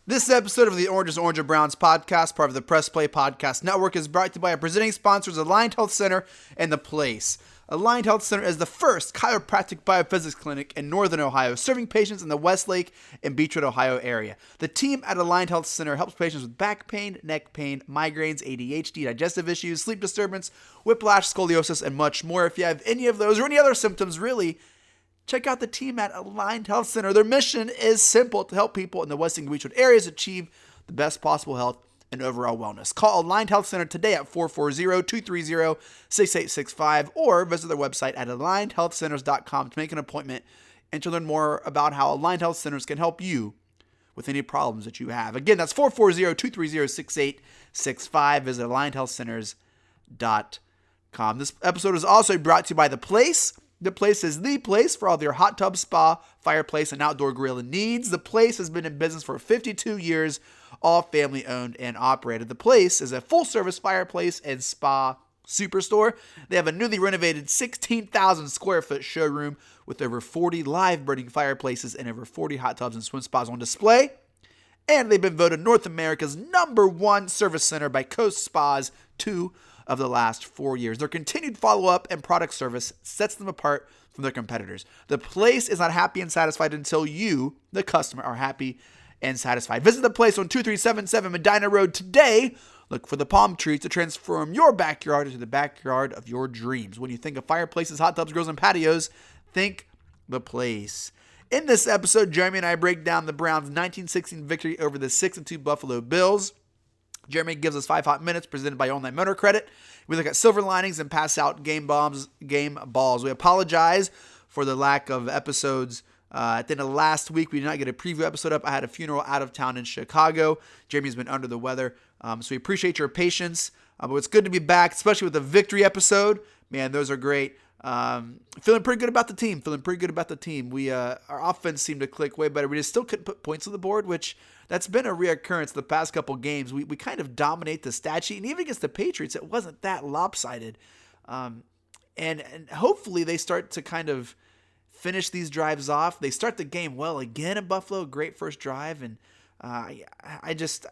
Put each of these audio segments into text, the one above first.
This episode of the Orange is Orange and Browns podcast, part of the Press Play Podcast Network, is brought to you by our presenting sponsors, Aligned Health Center and The Place. Aligned Health Center is the first chiropractic biophysics clinic in Northern Ohio, serving patients in the Westlake and Beechwood, Ohio area. The team at Aligned Health Center helps patients with back pain, neck pain, migraines, ADHD, digestive issues, sleep disturbance, whiplash, scoliosis, and much more. If you have any of those or any other symptoms, really, check out the team at Aligned Health Center. Their mission is simple: to help people in the Westlake and Beechwood areas achieve the best possible health and overall wellness. Call Aligned Health Center today at 440-230-6865 or visit their website at alignedhealthcenters.com to make an appointment and to learn more about how Aligned Health Centers can help you with any problems that you have. Again, that's 440-230-6865. Visit alignedhealthcenters.com. This episode is also brought to you by The Place. The Place is the place for all of your hot tub, spa, fireplace, and outdoor grilling needs. The Place has been in business for 52 years, all family owned and operated. The Place is a full-service fireplace and spa superstore. They have a newly renovated 16,000 square foot showroom with over 40 live burning fireplaces and over 40 hot tubs and swim spas on display. And they've been voted North America's #1 service center by Coast Spas 2 of the last 4 years. Their continued follow-up and product service sets them apart from their competitors. The Place is not happy and satisfied until you, the customer, are happy and satisfied. Visit The Place on 2377 Medina Road today. Look for the palm trees to transform your backyard into the backyard of your dreams. When you think of fireplaces, hot tubs, grills, and patios, think The Place. In this episode, Jeremy and I break down the Browns' 1916 victory over the 6-2 Buffalo Bills. Jeremy gives us 5 hot minutes presented by Online Motor Credit. We look at silver linings and pass out game balls. We apologize for the lack of episodes. At the end of last week, we did not get a preview episode up. I had a funeral out of town in Chicago. Jeremy's been under the weather, so we appreciate your patience. But it's good to be back, especially with the victory episode. Man, those are great. Feeling pretty good about the team. We our offense seemed to click way better. We just still couldn't put points on the board, which that's been a reoccurrence the past couple games. We kind of dominate the stat sheet, and even against the Patriots, it wasn't that lopsided. And hopefully they start to kind of finish these drives off. They start the game well again in Buffalo. Great first drive, and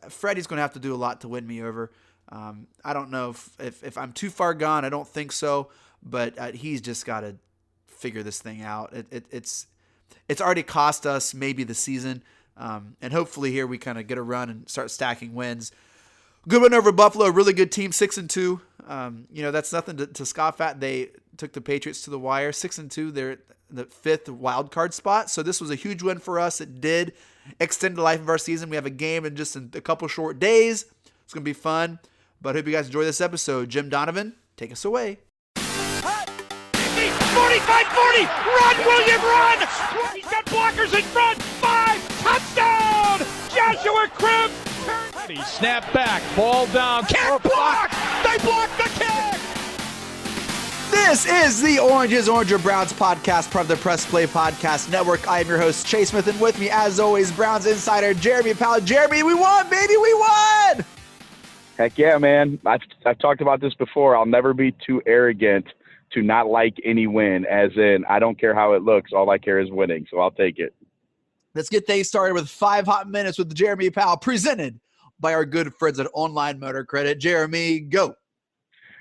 Freddie's going to have to do a lot to win me over. I don't know if I'm too far gone. I don't think so. But he's just got to figure this thing out. It's already cost us maybe the season, and hopefully here we kind of get a run and start stacking wins. Good win over Buffalo, a really good team, 6-2. That's nothing to scoff at. They took the Patriots to the wire, 6-2. They're the 5th wild card spot, so this was a huge win for us. It did extend the life of our season. We have a game in just a couple short days. It's gonna be fun, but I hope you guys enjoy this episode. Jim Donovan, take us away. 45-40, run, William, run! He's got blockers in front, 5, touchdown! Joshua Cribbs! Snap back, ball down, Kick block! They blocked the kick! This is the Orange is Orange or Browns podcast, part of the Press Play Podcast Network. I am your host, Chase Smith, and with me, as always, Browns insider Jeremy Powell. Jeremy, we won, baby, we won! Heck yeah, man. I've talked about this before. I'll never be too arrogant to not like any win, as in I don't care how it looks. All I care is winning, so I'll take it. Let's get things started with 5 hot minutes with Jeremy Powell, presented by our good friends at Online Motor Credit. Jeremy, go.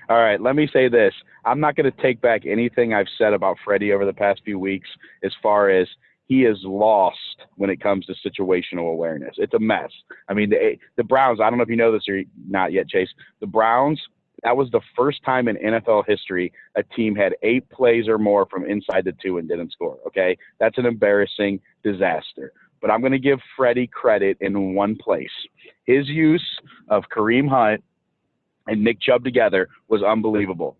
All right, let me say this. I'm not going to take back anything I've said about Freddie over the past few weeks as far as he is lost when it comes to situational awareness. It's a mess. I mean, the Browns, I don't know if you know this or not yet, Chase. The Browns, that was the first time in NFL history a team had 8 plays or more from inside the 2 and didn't score, okay? That's an embarrassing disaster. But I'm going to give Freddie credit in one place. His use of Kareem Hunt and Nick Chubb together was unbelievable.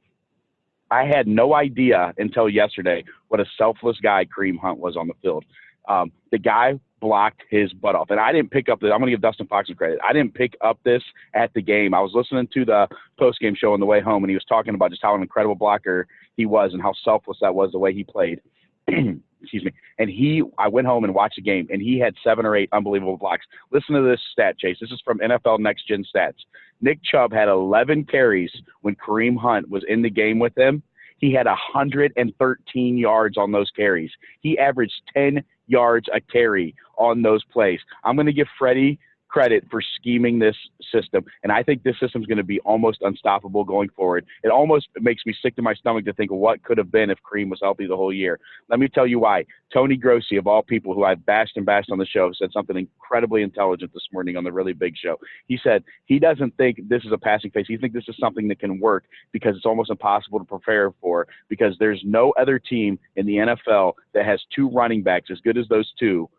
I had no idea until yesterday what a selfless guy Kareem Hunt was on the field. The guy blocked his butt off. And I didn't pick up this. I'm going to give Dustin Fox some credit. I didn't pick up this at the game. I was listening to the post-game show on the way home, and he was talking about just how an incredible blocker he was and how selfless that was the way he played. Excuse me. And I went home and watched the game, and he had 7 or 8 unbelievable blocks. Listen to this stat, Chase. This is from NFL Next Gen Stats. Nick Chubb had 11 carries when Kareem Hunt was in the game with him. He had 113 yards on those carries. He averaged 10 yards a carry on those plays. I'm going to give Freddie credit for scheming this system. And I think this system is going to be almost unstoppable going forward. It almost makes me sick to my stomach to think of what could have been if Kareem was healthy the whole year. Let me tell you why. Tony Grossi, of all people who I've bashed and bashed on the show, said something incredibly intelligent this morning on the Really Big Show. He said he doesn't think this is a passing phase. He thinks this is something that can work because it's almost impossible to prepare for, because there's no other team in the NFL that has two running backs as good as those two.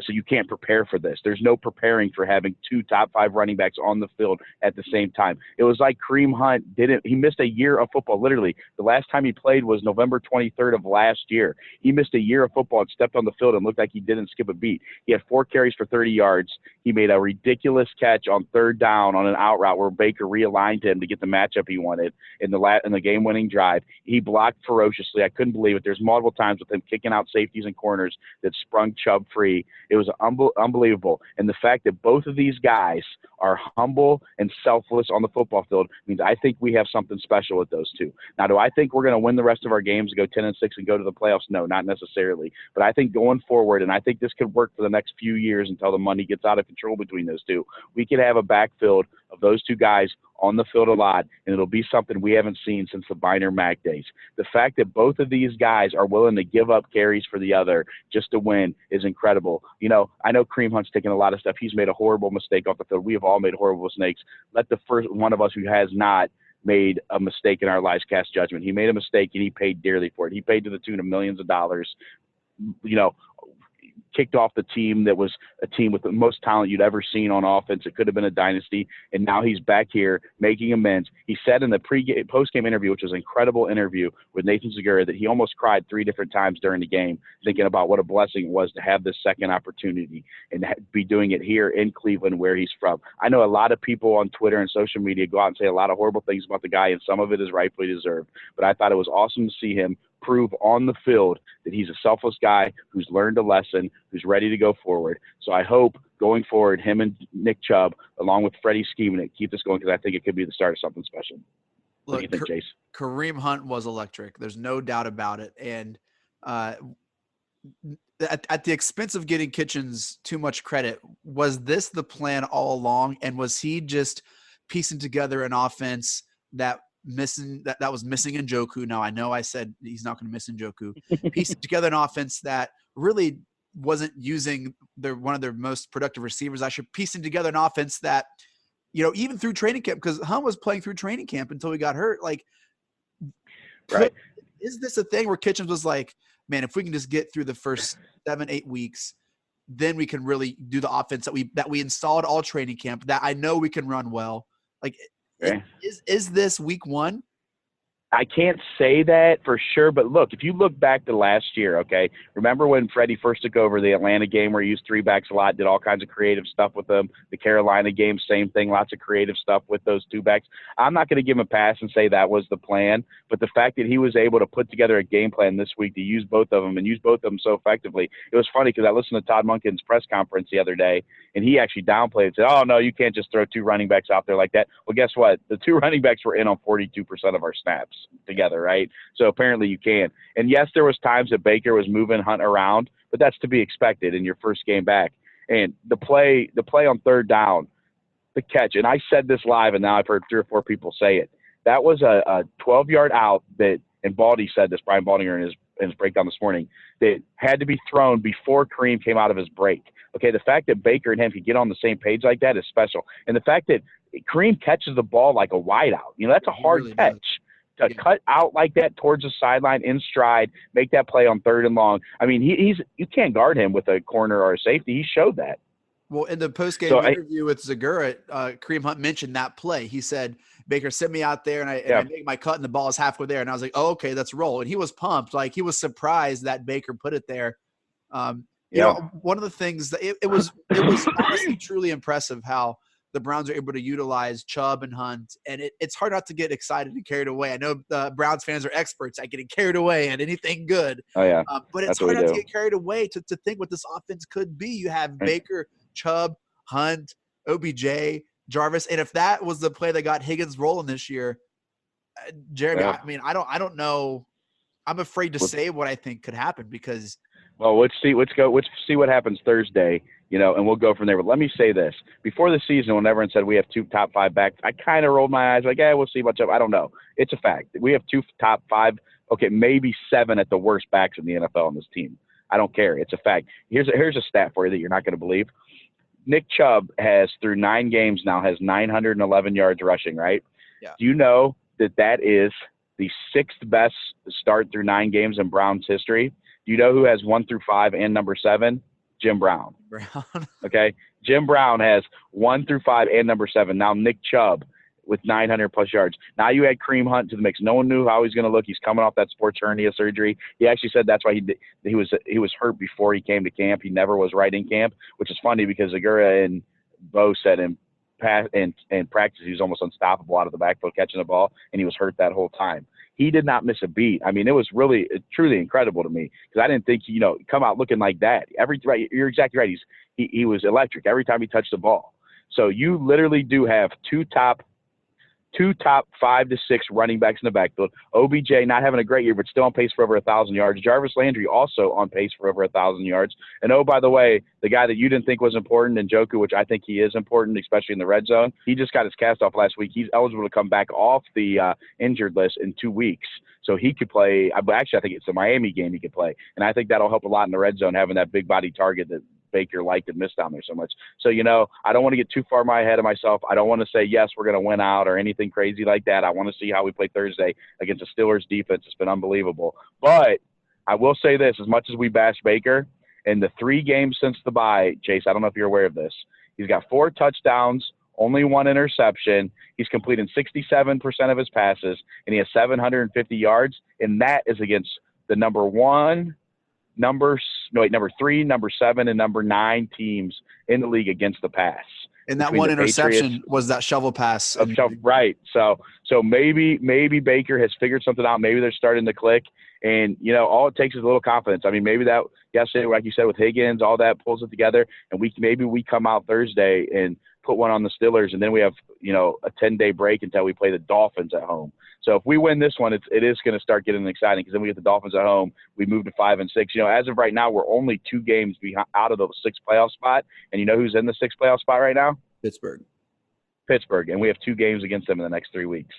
So you can't prepare for this. There's no preparing for having two top 5 running backs on the field at the same time. It was like Kareem Hunt he missed a year of football. Literally, the last time he played was November 23rd of last year. He missed a year of football and stepped on the field and looked like he didn't skip a beat. He had 4 carries for 30 yards. He made a ridiculous catch on 3rd down on an out route where Baker realigned him to get the matchup he wanted in the game-winning drive. He blocked ferociously. I couldn't believe it. There's multiple times with him kicking out safeties and corners that sprung Chubb free. It was unbelievable. And the fact that both of these guys are humble and selfless on the football field means I think we have something special with those two. Now, do I think we're going to win the rest of our games, go 10-6 and go to the playoffs? No, not necessarily. But I think going forward, and I think this could work for the next few years until the money gets out of control between those two, we could have a backfield of those two guys on the field a lot, and it'll be something we haven't seen since the Biner Mac days. The fact that both of these guys are willing to give up carries for the other just to win is incredible. You know, I know Kareem Hunt's taken a lot of stuff. He's made a horrible mistake off the field. We have all made horrible mistakes. Let the first one of us who has not made a mistake in our lives cast judgment. He made a mistake, and he paid dearly for it. He paid to the tune of millions of dollars. You know, kicked off the team that was a team with the most talent you'd ever seen on offense. It could have been a dynasty, and now he's back here making amends. He said in the post-game interview, which was an incredible interview with Nathan Segura, that he almost cried 3 different times during the game, thinking about what a blessing it was to have this second opportunity and be doing it here in Cleveland, where he's from. I know a lot of people on Twitter and social media go out and say a lot of horrible things about the guy, and some of it is rightfully deserved, but I thought it was awesome to see him prove on the field that he's a selfless guy who's learned a lesson, who's ready to go forward. So I hope going forward, him and Nick Chubb, along with Freddie scheming it, keep this going, because I think it could be the start of something special. What do you think, Chase? Kareem Hunt was electric. There's no doubt about it. And at the expense of getting Kitchens too much credit, was this the plan all along? And was he just piecing together an offense that was missing Njoku? Now, I know I said he's not going to miss Njoku. Piecing together an offense that really wasn't using one of their most productive receivers. I should piecing together an offense that, you know, even through training camp, because Hunt was playing through training camp until he got hurt. Like, right. Is this a thing where Kitchens was like, man, if we can just get through the first 7-8 weeks, then we can really do the offense that we installed all training camp, that I know we can run well. Like, okay. Is this week 1? I can't say that for sure, but look, if you look back to last year, okay, remember when Freddie first took over the Atlanta game where he used 3 backs a lot, did all kinds of creative stuff with them. The Carolina game, same thing, lots of creative stuff with those 2 backs. I'm not going to give him a pass and say that was the plan, but the fact that he was able to put together a game plan this week to use both of them and use both of them so effectively, it was funny because I listened to Todd Monken's press conference the other day, and he actually downplayed and said, oh, no, you can't just throw 2 running backs out there like that. Well, guess what? The 2 running backs were in on 42% of our snaps together, right? So apparently you can. And yes, there was times that Baker was moving Hunt around, but that's to be expected in your first game back. And the play on 3rd down, the catch, and I said this live, and now I've heard 3 or 4 people say it. That was a 12-yard out that, and Baldy said this, Brian Baldinger in his breakdown this morning, that had to be thrown before Kareem came out of his break. Okay, the fact that Baker and him could get on the same page like that is special. And the fact that Kareem catches the ball like a wideout, you know, that's a hard really catch. To cut out like that towards the sideline in stride, make that play on 3rd and long. I mean, you can't guard him with a corner or a safety. He showed that. Well, in the post-game interview with Segura, Kareem Hunt mentioned that play. He said, Baker sent me out there, and I make my cut, and the ball is halfway there. And I was like, oh, okay, let's roll. And he was pumped. Like, he was surprised that Baker put it there. You know, one of the things that it was honestly truly impressive how the Browns are able to utilize Chubb and Hunt, and it's hard not to get excited and carried away. I know the Browns fans are experts at getting carried away at anything good. Oh, yeah. But it's hard not to get carried away to think what this offense could be. You have Baker, Chubb, Hunt, OBJ, Jarvis, and if that was the play that got Higgins rolling this year, Jeremy, I mean, I don't know. I'm afraid to say what I think could happen because. Well, let's see what happens Thursday. and we'll go from there. But let me say this. Before the season, when everyone said we have 2 top 5 backs, I kind of rolled my eyes like, we'll see what's up. I don't know. It's a fact. We have 2 top 5, okay, maybe 7 at the worst backs in the NFL on this team. I don't care. It's a fact. Here's a stat for you that you're not going to believe. Nick Chubb has, through 9 games now, has 911 yards rushing, right? Yeah. Do you know that is the 6th best start through 9 games in Browns history? Do you know who has 1 through 5 and number 7? Jim Brown. Okay? Jim Brown has 1 through 5 and number 7. Now Nick Chubb with 900-plus yards. Now you add Kareem Hunt to the mix. No one knew how he's going to look. He's coming off that sports hernia surgery. He actually said that's why he was hurt before he came to camp. He never was right in camp, which is funny because Agura and Bo said in practice he was almost unstoppable out of the backfield catching the ball, and he was hurt that whole time. He did not miss a beat. I mean, it was really truly incredible to me because I didn't think come out looking like that. You're exactly right. He was electric every time he touched the ball. So you literally do have two top 5 to 6 running backs in the backfield. OBJ not having a great year, but still on pace for over 1,000 yards. Jarvis Landry also on pace for over 1,000 yards. And oh, by the way, the guy that you didn't think was important, Njoku, which I think he is important, especially in the red zone, he just got his cast off last week. He's eligible to come back off the injured list in 2 weeks. So he could play. Actually, I think it's the Miami game he could play. And I think that'll help a lot in the red zone, having that big body target that Baker liked and missed down there so much. So, I don't want to get too far ahead of myself. I don't want to say, yes, we're going to win out or anything crazy like that. I want to see how we play Thursday against the Steelers defense. It's been unbelievable. But I will say this, as much as we bash Baker, in the 3 games since the bye, Chase, I don't know if you're aware of this, he's got 4 touchdowns, only 1 interception. He's completing 67% of his passes, and he has 750 yards, and that is against the number 3, number 7, and number 9 teams in the league against the pass. And that one interception was that shovel pass. Right. So maybe Baker has figured something out. Maybe they're starting to click. And, all it takes is a little confidence. I mean, maybe that yesterday, like you said, with Higgins, all that pulls it together. And maybe we come out Thursday and put one on the Steelers. And then we have, a 10-day break until we play the Dolphins at home. So if we win this one, it is going to start getting exciting because then we get the Dolphins at home. We move to 5 and 6. As of right now, we're only 2 games out of the 6th playoff spot. And you know who's in the 6th playoff spot right now? Pittsburgh. And we have 2 games against them in the next 3 weeks.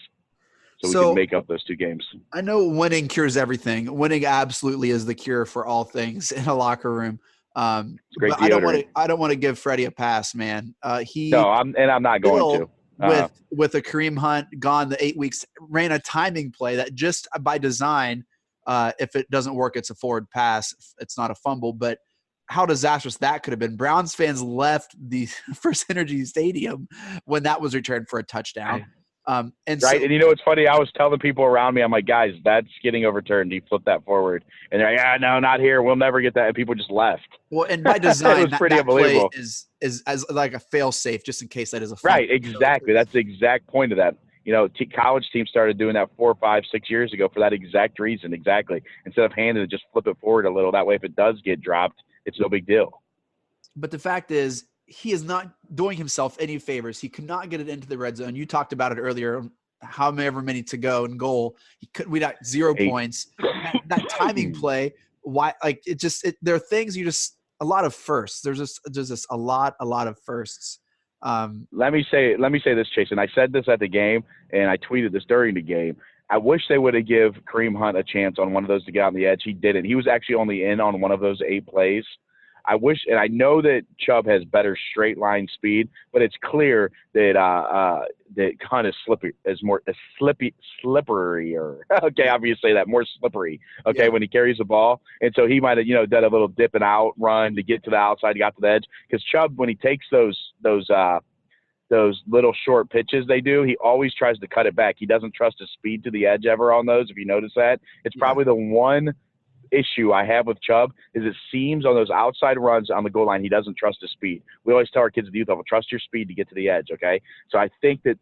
So we can make up those 2 games. I know winning cures everything. Winning absolutely is the cure for all things in a locker room. It's great but I don't want to give Freddie a pass, man. I'm not going to. With a Kareem Hunt gone the 8 weeks, ran a timing play that just by design, if it doesn't work, it's a forward pass. It's not a fumble, but how disastrous that could have been. Browns fans left the First Energy Stadium when that was returned for a touchdown. And it's funny. I was telling people around me, I'm like, guys, that's getting overturned. You flip that forward, and they're like, no, not here. We'll never get that. And people just left. Well, and by design, it was pretty unbelievable. Play is as like a fail safe, just in case that is a fumble. Right. Exactly. That's the exact point of that. College teams started doing that 4, 5, 6 years ago for that exact reason. Exactly. Instead of handing it, just flip it forward a little. That way, if it does get dropped, it's no big deal. But the fact is, he is not doing himself any favors. He could not get it into the red zone. You talked about it earlier, however many to go in goal. We got 0 points. That timing play, why? Like there are things a lot of firsts. There's just a lot of firsts. Let me say this, Chase, and I said this at the game, and I tweeted this during the game. I wish they would have give Kareem Hunt a chance on one of those to get on the edge. He didn't. He was actually only in on one of those 8 plays. I wish, and I know that Chubb has better straight line speed, but it's clear that that Hunt is more slipperier. Okay, obviously that more slippery. Okay, when he carries the ball, and so he might have done a little dip and out run to get to the outside, got to the edge. Because Chubb, when he takes those little short pitches they do, he always tries to cut it back. He doesn't trust his speed to the edge ever on those. If you notice that, it's probably the one issue I have with Chubb is it seems on those outside runs on the goal line, he doesn't trust his speed. We always tell our kids at the youth level, trust your speed to get to the edge. Okay. So I think that,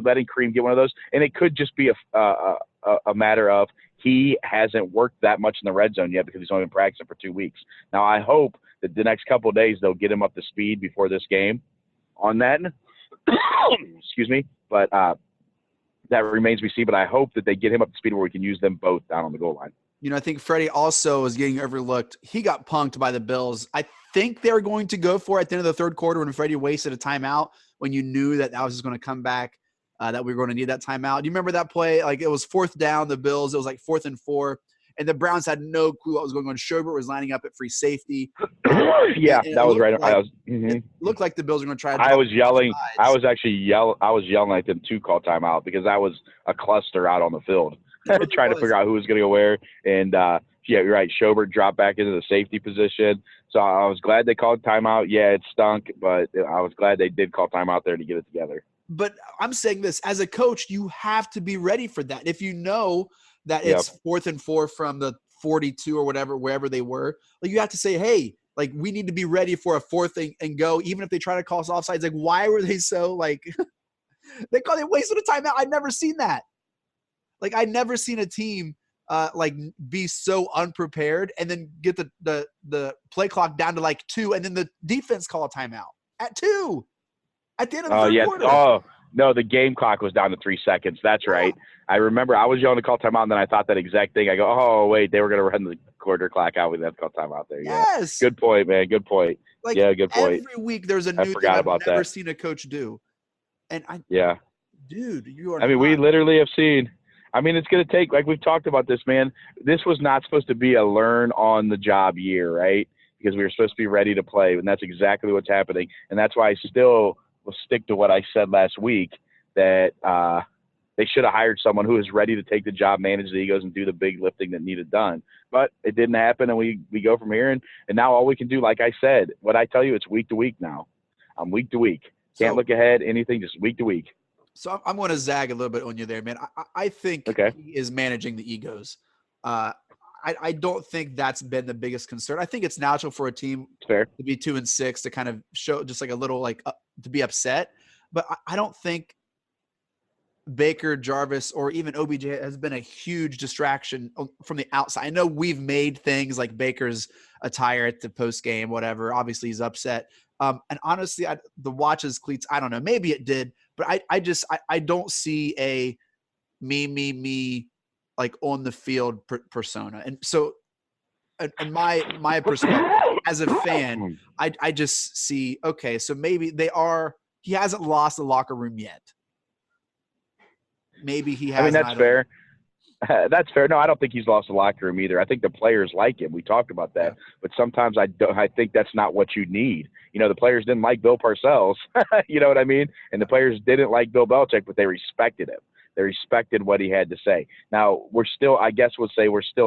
letting Kareem get one of those, and it could just be a matter of he hasn't worked that much in the red zone yet because he's only been practicing for 2 weeks. Now I hope that the next couple of days, they'll get him up to speed before this game on that. Excuse me. But that remains to be seen, but I hope that they get him up to speed where we can use them both down on the goal line. I think Freddie also is getting overlooked. He got punked by the Bills. I think they were going to go for it at the end of the third quarter when Freddie wasted a timeout when you knew that was just going to come back, that we were going to need that timeout. Do you remember that play? Like, it was fourth down, the Bills. It was like 4th and 4, and the Browns had no clue what was going on. Schobert was lining up at free safety. Yeah, And that was right. It looked like the Bills were going to try to I drop was yelling. I sides. was actually I was yelling at them to call timeout because that was a cluster out on the field, It really trying to was. figure out who was going to go where. And yeah, you're right. Schobert dropped back into the safety position, so I was glad they called timeout. Yeah, it stunk, but I was glad they did call timeout there to get it together. But I'm saying this as a coach, you have to be ready for that. If you know that Yep. it's 4th and 4 from the 42 or whatever, wherever they were, like, you have to say, hey, like, we need to be ready for a 4th and go, even if they try to call us offsides. Like, why were they so like they wasted a timeout? I'd never seen that. Like, I'd never seen a team like be so unprepared and then get the play clock down to like 2, and then the defense call a timeout at 2 at the end of the Oh, third yeah. quarter. Oh, no, the game clock was down to 3 seconds. That's right. I remember I was yelling to call timeout, and then I thought that exact thing. I go, oh, wait, they were going to run the quarter clock out. We have to call timeout there. Yeah. Yes. Good point, man. Good point. Like, Yeah, good point. every week there's a I new thing forgot I've about never that. seen a coach do. And Yeah. dude, you are I mean, we not. literally have seen. I mean, it's going to take, like we've talked about this, man. This was not supposed to be a learn on the job year, right? Because we were supposed to be ready to play, and that's exactly what's happening. And that's why I still will stick to what I said last week, that they should have hired someone who is ready to take the job, manage the egos, and do the big lifting that needed done. But it didn't happen, and we go from here. And now all we can do, like I said, what I tell you, it's week to week now. I'm week to week. Can't look ahead, anything, just week to week. So I'm going to zag a little bit on you there, man. I think Okay. he is managing the egos. I don't think that's been the biggest concern. I think it's natural for a team Fair. to be 2-6 to kind of show just like a little to be upset. But I don't think Baker, Jarvis, or even OBJ has been a huge distraction from the outside. I know we've made things like Baker's attire at the post game, whatever. Obviously, he's upset. And honestly, the watches cleats, I don't know. Maybe it did, but I don't see a me like on the field persona. And so, in my perspective as a fan, I just see, okay, so maybe he hasn't lost the locker room yet. Maybe he has. I mean, that's fair. That's fair. No, I don't think he's lost the locker room either. I think the players like him. We talked about that. Yeah. But sometimes I think that's not what you need. You know, the players didn't like Bill Parcells. You know what I mean? And the players didn't like Bill Belichick, but they respected him. They respected what he had to say. Now, we're still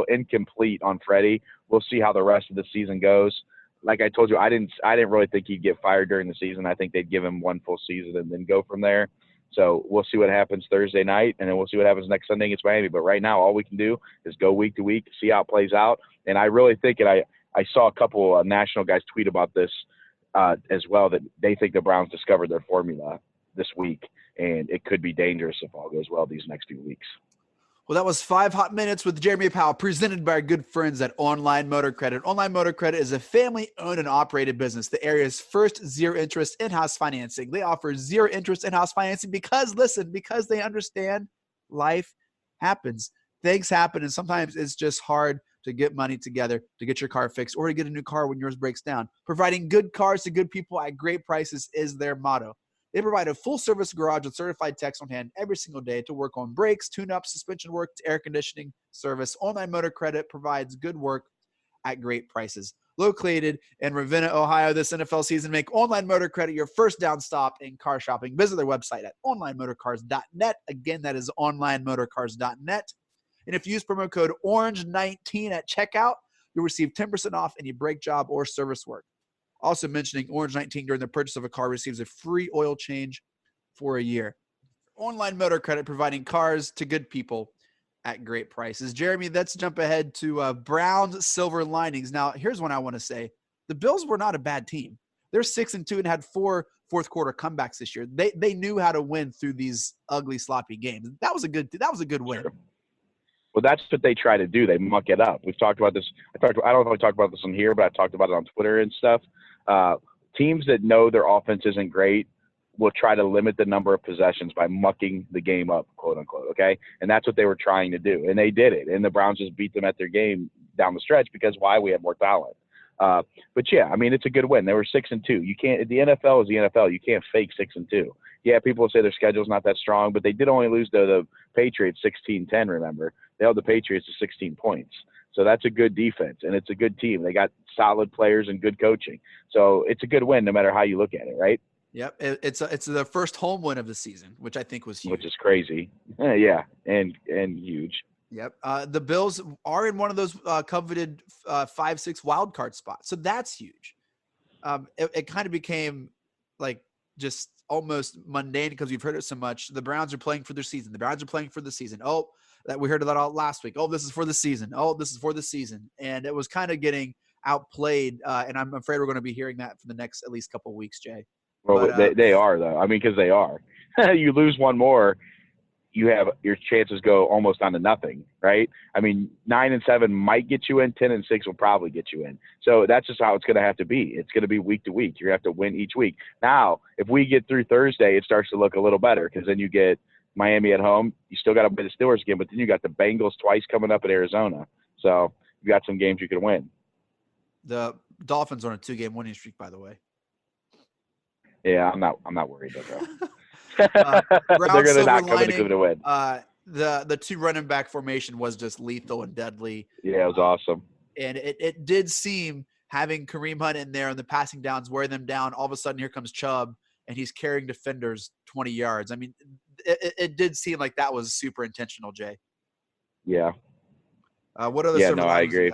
incomplete on Freddie. We'll see how the rest of the season goes. Like I told you, I didn't really think he'd get fired during the season. I think they'd give him one full season and then go from there. So we'll see what happens Thursday night, and then we'll see what happens next Sunday against Miami. But right now, all we can do is go week to week, see how it plays out. And I really think, and I saw a couple of national guys tweet about this as well, that they think the Browns discovered their formula this week, and it could be dangerous if all goes well these next few weeks. Well, that was 5 Hot Minutes with Jeremy Powell, presented by our good friends at Online Motor Credit. Online Motor Credit is a family-owned and operated business, the area's first zero-interest in-house financing. They offer zero-interest in-house financing because they understand life happens. Things happen, and sometimes it's just hard to get money together to get your car fixed or to get a new car when yours breaks down. Providing good cars to good people at great prices is their motto. They provide a full-service garage with certified techs on hand every single day to work on brakes, tune-ups, suspension work, to air conditioning service. Online Motor Credit provides good work at great prices. Located in Ravenna, Ohio, this NFL season, make Online Motor Credit your first down stop in car shopping. Visit their website at onlinemotorcars.net. Again, that is onlinemotorcars.net. And if you use promo code ORANGE19 at checkout, you'll receive 10% off any brake job or service work. Also mentioning Orange 19 during the purchase of a car receives a free oil change for a year. Online Motor Credit, providing cars to good people at great prices. Jeremy, let's jump ahead to Browns silver linings. Now, here's one I want to say. The Bills were not a bad team. They're 6-2 and had 4 fourth quarter comebacks this year. They knew how to win through these ugly, sloppy games. That was a good win. Sure. Well, that's what they try to do. They muck it up. We've talked about this. I don't know if I talked about this on here, but I talked about it on Twitter and stuff. Teams that know their offense isn't great will try to limit the number of possessions by mucking the game up, quote unquote. Okay. And that's what they were trying to do. And they did it. And the Browns just beat them at their game down the stretch because why? We had more talent. But yeah, I mean, it's a good win. They were 6-2. You can't, the NFL is the NFL. You can't fake 6-2. Yeah. People will say their schedule's not that strong, but they did only lose to the Patriots 16-10. Remember, they held the Patriots to 16 points. So that's a good defense, and it's a good team. They got solid players and good coaching. So it's a good win no matter how you look at it, right? Yep. It's the first home win of the season, which I think was huge. Which is crazy. Yeah, and huge. Yep. The Bills are in one of those coveted 5-6 wild card spots. So that's huge. It kind of became like just almost mundane because we've heard it so much. The Browns are playing for their season. The Browns are playing for the season. Oh, that we heard of that all last week. Oh, this is for the season. Oh, this is for the season. And it was kind of getting outplayed. And I'm afraid we're going to be hearing that for the next at least couple of weeks, Jay. Well, But, they are, though. I mean, because they are. You lose one more, you have your chances go almost down to nothing, right? I mean, 9-7 might get you in, 10-6 will probably get you in. So that's just how it's going to have to be. It's going to be week to week. You're going to have to win each week. Now, if we get through Thursday, it starts to look a little better because then you get Miami at home. You still got to play the Steelers again, but then you got the Bengals twice coming up at Arizona. So you got some games you can win. The Dolphins are on a 2-game winning streak, by the way. Yeah, I'm not worried about that. They're going to not come into to win. The 2 running back formation was just lethal and deadly. Yeah, it was awesome. And it did seem, having Kareem Hunt in there and the passing downs wear them down, all of a sudden here comes Chubb and he's carrying defenders 20 yards. I mean, it did seem like that was super intentional, Jay. Yeah. What other Yeah, no, I agree.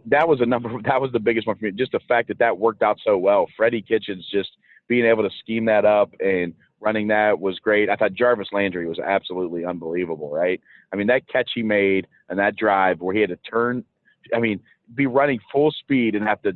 That was the biggest one for me. Just the fact that worked out so well. Freddie Kitchens just being able to scheme that up and running that was great. I thought Jarvis Landry was absolutely unbelievable, right? I mean, that catch he made and that drive where he had to turn, be running full speed and have to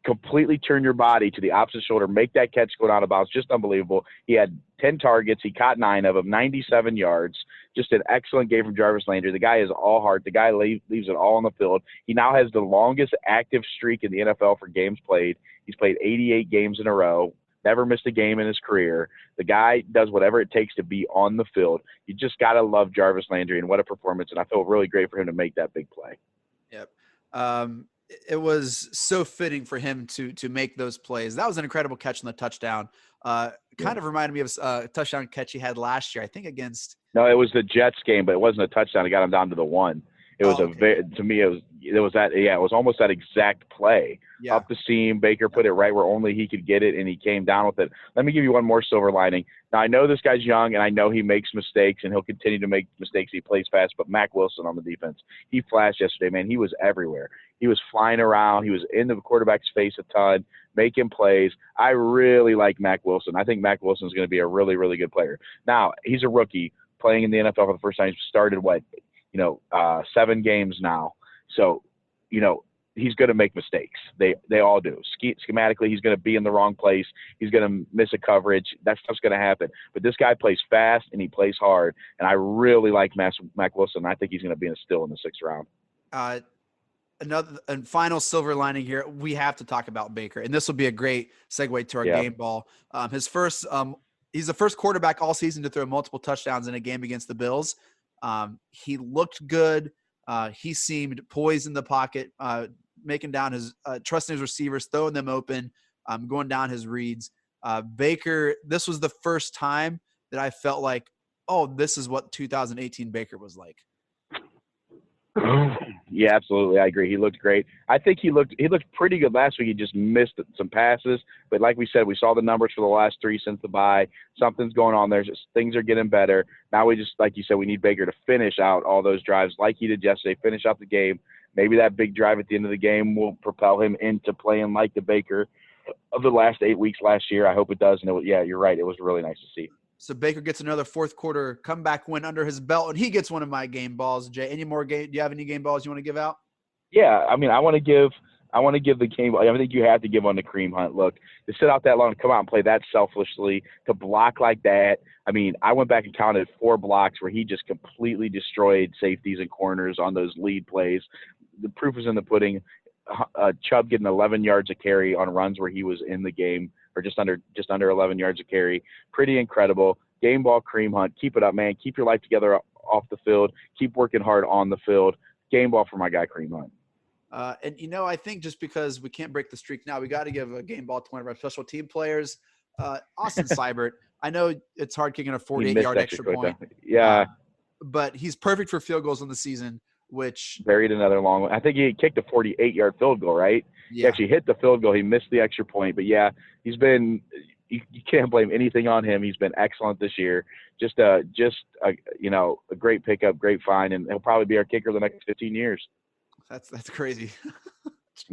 completely turn your body to the opposite shoulder, make that catch go out of bounds, just unbelievable. He had 10 targets. He caught 9 of them, 97 yards. Just an excellent game from Jarvis Landry. The guy is all heart. The guy leaves it all on the field. He now has the longest active streak in the NFL for games played. He's played 88 games in a row, never missed a game in his career. The guy does whatever it takes to be on the field. You just got to love Jarvis Landry, and what a performance. And I feel really great for him to make that big play. Yep. It was so fitting for him to make those plays. That was an incredible catch on the touchdown. Kind of reminded me of a touchdown catch he had last year, I think against. No, it was the Jets game, but it wasn't a touchdown. It got him down to the 1. It was to me, it was almost that exact play. Yeah. Up the seam, Baker put it right where only he could get it, and he came down with it. Let me give you one more silver lining. Now, I know this guy's young, and I know he makes mistakes, and he'll continue to make mistakes. He plays fast, but Mack Wilson on the defense, he flashed yesterday, man. He was everywhere. He was flying around. He was in the quarterback's face a ton, making plays. I really like Mack Wilson. I think Mack Wilson is going to be a really, really good player. Now, he's a rookie playing in the NFL for the first time. He started, 7 games now. So, he's going to make mistakes. They all do. Schematically, he's going to be in the wrong place. He's going to miss a coverage. That stuff's going to happen. But this guy plays fast and he plays hard. And I really like Mack Wilson. I think he's going to be still in the 6th round. Another and final silver lining here. We have to talk about Baker, and this will be a great segue to our game ball. He's the first quarterback all season to throw multiple touchdowns in a game against the Bills. He looked good. He seemed poised in the pocket, making down trusting his receivers, throwing them open, going down his reads. Baker, this was the first time that I felt like, oh, this is what 2018 Baker was like. Yeah, absolutely. I agree. He looked great. I think he looked pretty good last week. He just missed some passes. But like we said, we saw the numbers for the last 3 since the bye. Something's going on there. Just things are getting better. Now we just, like you said, we need Baker to finish out all those drives like he did yesterday, finish out the game. Maybe that big drive at the end of the game will propel him into playing like the Baker of the last 8 weeks last year. I hope it does. And you're right. It was really nice to see. So Baker gets another fourth quarter comeback win under his belt, and he gets one of my game balls. Jay, do you have any game balls you want to give out? Yeah, I want to give the game. I think you have to give on the Kareem Hunt. Look, to sit out that long, to come out and play that selflessly, to block like that. I went back and counted 4 blocks where he just completely destroyed safeties and corners on those lead plays. The proof is in the pudding. Chubb getting 11 yards of carry on runs where he was in the game. or just under 11 yards a carry. Pretty incredible. Game ball cream hunt. Keep it up, man. Keep your life together off the field. Keep working hard on the field. Game ball for my guy Cream Hunt. And I think just because we can't break the streak now, we got to give a game ball to one of our special team players, Austin Seibert. I know it's hard kicking a 48-yard extra point. Yeah. But he's perfect for field goals in the season, which – buried another long one. I think he kicked a 48-yard field goal, right? Yeah. He actually hit the field goal. He missed the extra point. But, yeah, he's been – you can't blame anything on him. He's been excellent this year. Just a great pickup, great find, and he'll probably be our kicker the next 15 years. That's crazy.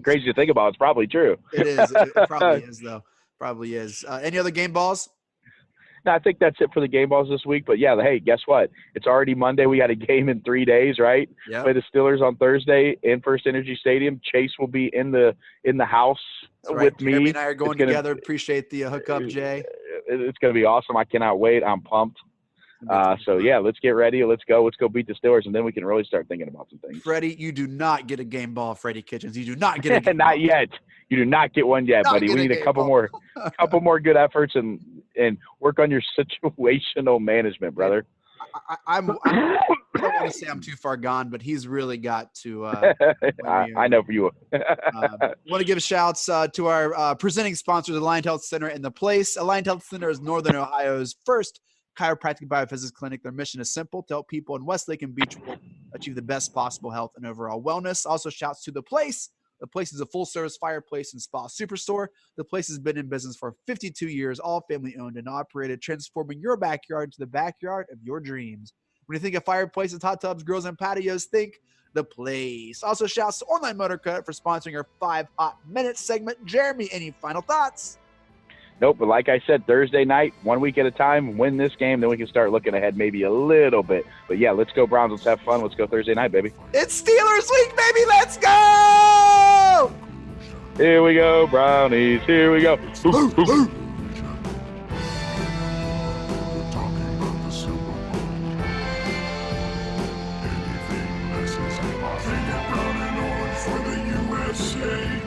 Crazy to think about. It's probably true. It is. It probably is, though. Probably is. Any other game balls? No, I think that's it for the game balls this week. But, yeah, hey, guess what? It's already Monday. We got a game in 3 days, right? Yeah. Play the Steelers on Thursday in First Energy Stadium. Chase will be in the house with me. Jeremy and I are going together. Appreciate the hookup, Jay. It's going to be awesome. I cannot wait. I'm pumped. So, yeah, let's get ready. Let's go beat the Steelers, and then we can really start thinking about some things. Freddie, you do not get a game ball, Freddie Kitchens. You do not get a game Not ball. yet. You do not get one yet, buddy. We need a couple more good efforts and work on your situational management, brother. I don't want to say I'm too far gone, but he's really got to. I know for you. Want to give shouts to our presenting sponsors, Alliant Health Center and The Place. Alliant Health Center is Northern Ohio's first chiropractic biophysics clinic. Their mission is simple: to help people in Westlake and Beechville achieve the best possible health and overall wellness. Also, shouts to The Place. The Place is a full-service fireplace and spa superstore. The Place has been in business for 52 years, all family-owned and operated, transforming your backyard into the backyard of your dreams. When you think of fireplaces, hot tubs, grills, and patios, think The Place. Also, shouts to Online Motor Credit for sponsoring our 5 Hot Minutes segment. Jeremy, any final thoughts? Nope, but like I said, Thursday night, 1 week at a time, win this game, then we can start looking ahead maybe a little bit. But, yeah, let's go Browns. Let's have fun. Let's go Thursday night, baby. It's Steelers week, baby. Let's go! Here we go, Brownies. Here we go. USA.